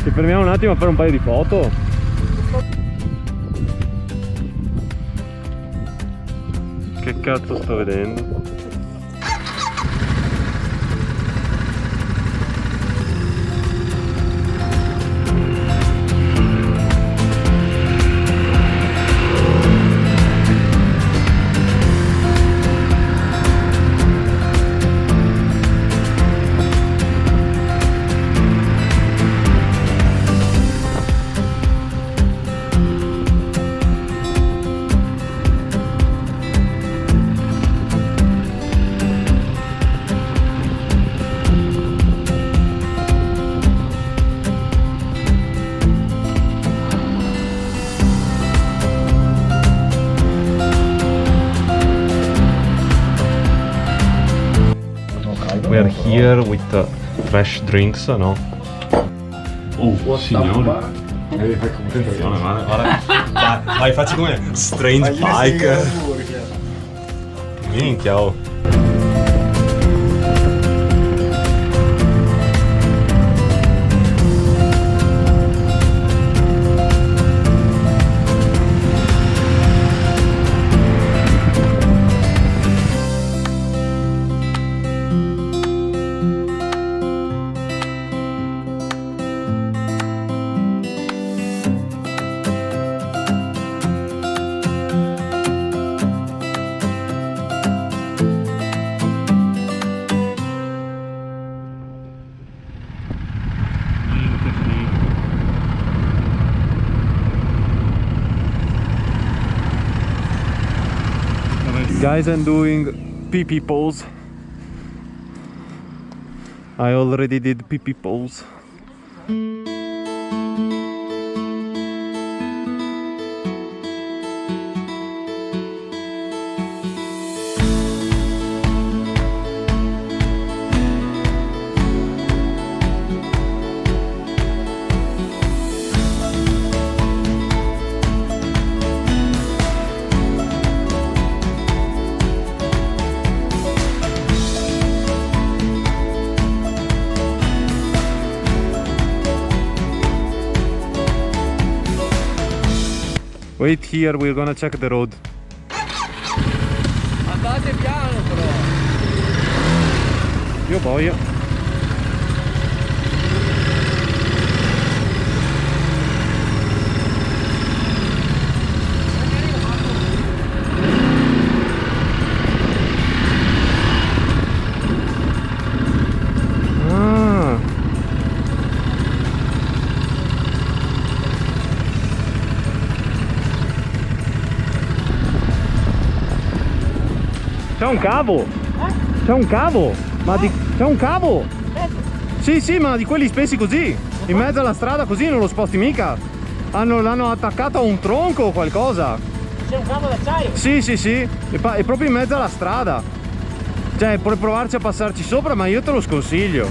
Ci fermiamo un attimo a fare un paio di foto. Che cazzo sto vedendo? We are here with fresh drinks, no? Oh, signori. Attenzione, guarda. Vai, facci come strange bike. Minchia, oh. Guys, I'm doing pee-pee pose. I already did pee-pee pose. Wait here, we're gonna check the road. Andate piano però. Io voglio. C'è un cavo! C'è un cavo! Ma c'è un cavo! Sì, sì, ma di quelli spessi così! In mezzo alla strada così non lo sposti mica! L'hanno attaccato a un tronco o qualcosa! C'è un cavo d'acciaio? Sì, sì, sì! È proprio in mezzo alla strada! Cioè, puoi provarci a passarci sopra, ma io te lo sconsiglio!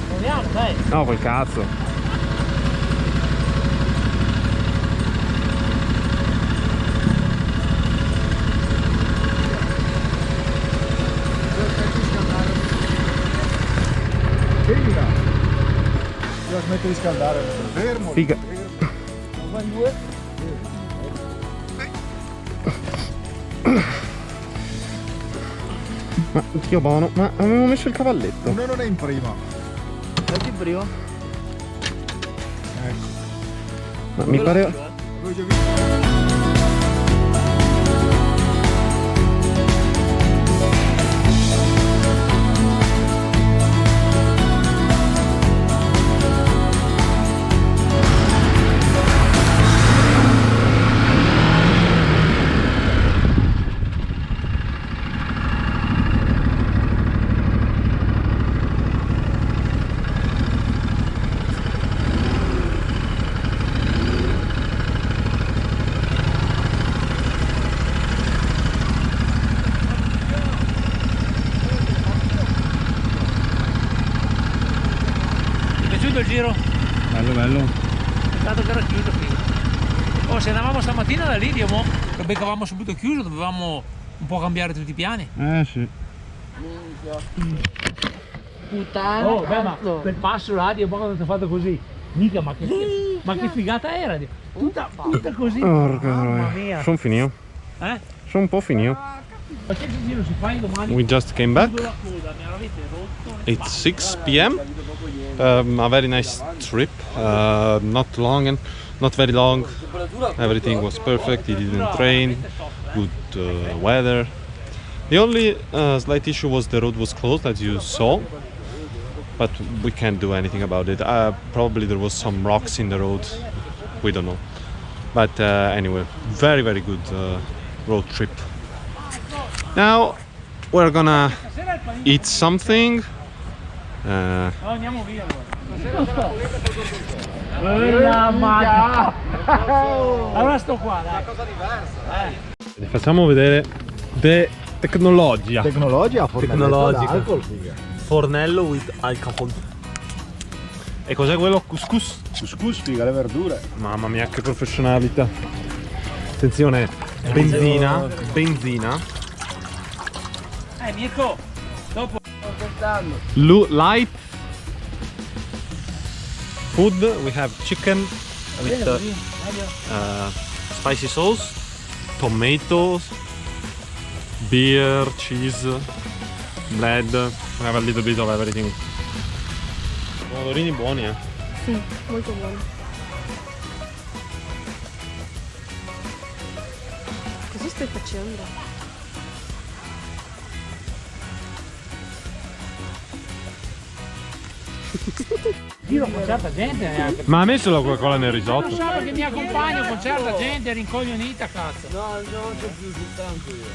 Proviamo, dai! No, quel cazzo! Io smetto di scaldare, fermo. Figa. Va in due. Ma Dio buono, ma avevo messo il cavalletto. Uno non è in prima. Metti in prima. Ecco. Ma mi pare. Lui già visto. Il giro? Bello, bello. Dato che era chiuso prima. Oh, se andavamo stamattina da lì, Dio, che beccavamo subito chiuso, dovevamo un po' cambiare tutti i piani. Sì. Puttana. Oh, beh, ma quel passo là, Dio, quando ti ho fatto così. Mica, ma che figata era! Tutta così. Mamma mia. Sono finito. Sono un po' finito. Qualsiasi giro si fa domani. We just came back. It's 6 p.m. A very nice trip. Not long and not very long. Everything was perfect. It didn't rain. Good weather. The only slight issue was the road was closed, as you saw. But we can't do anything about it. Probably there was some rocks in the road. We don't know. But anyway, very good road trip. Now we're gonna eat something. Andiamo via allora. Allora sto qua, dai. Una cosa diversa. Facciamo vedere tecnologia. Tecnologia, Tecnologica. Fornello with alcohol. E cos'è quello? Couscous? Couscous, figa, le verdure. Mamma mia, che professionalità. Attenzione, benzina. Mirko, dopo. Light food. We have chicken with spicy sauce, tomatoes, beer, cheese, bread. We have a little bit of everything. Pomodorini buoni, eh? Sì, molto buono. Cosa stai facendo? Giro con certa gente neanche. Ma ha messo la Coca-Cola nel risotto? Non so perché mi accompagno con certa gente rincoglionita, cazzo. No, non c'è più soltanto io.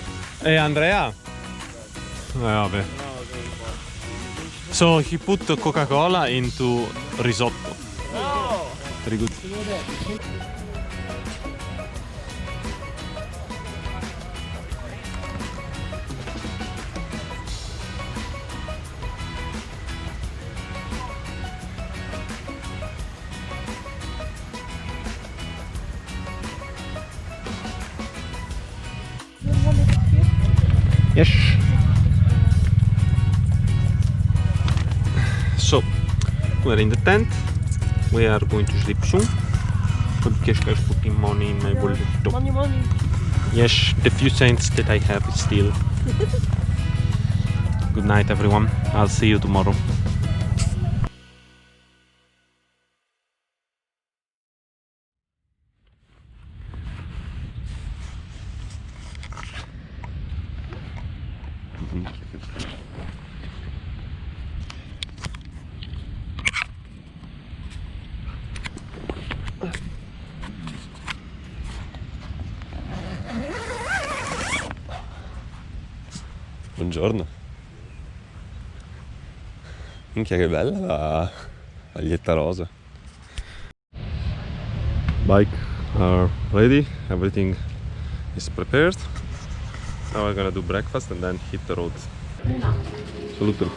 E Andrea? Vabbè. So he put Coca-Cola into risotto. No! Very good. Yes. So, we're in the tent. We are going to sleep soon. Keshka is putting money in my wallet. Money. Yes, the few cents that I have is still. Good night, everyone. I'll see you tomorrow. Buongiorno. Minchia che bella la maglietta rosa. Bike are ready. Everything is prepared. Now we're gonna do breakfast and then hit the road. Salute.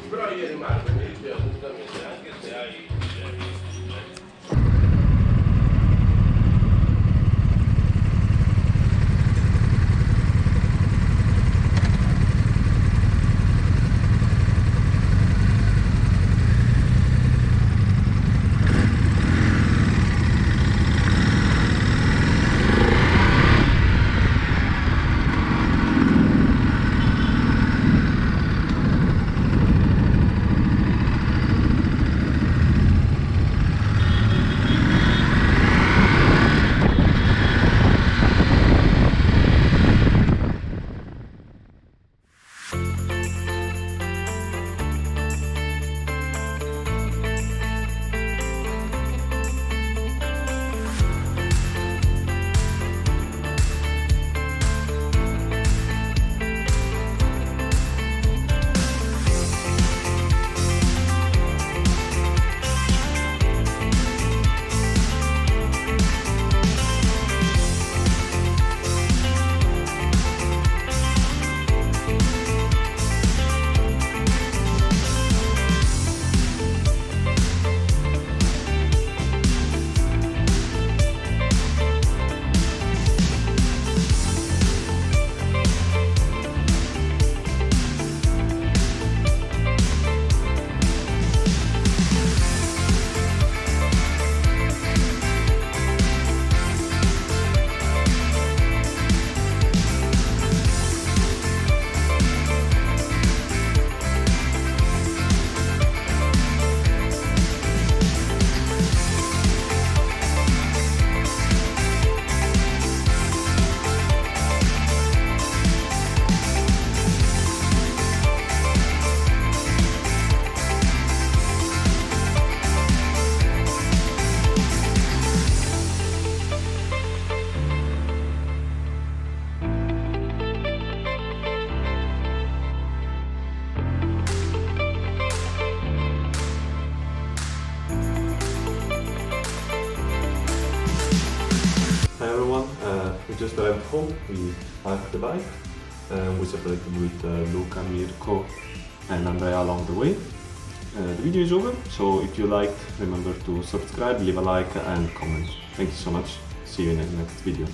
everyone, we just arrived home, we parked the bike, we separated with Luca, Mirko and Andrea along the way. The video is over, so if you liked, remember to subscribe, leave a like and comment. Thank you so much, see you in the next video.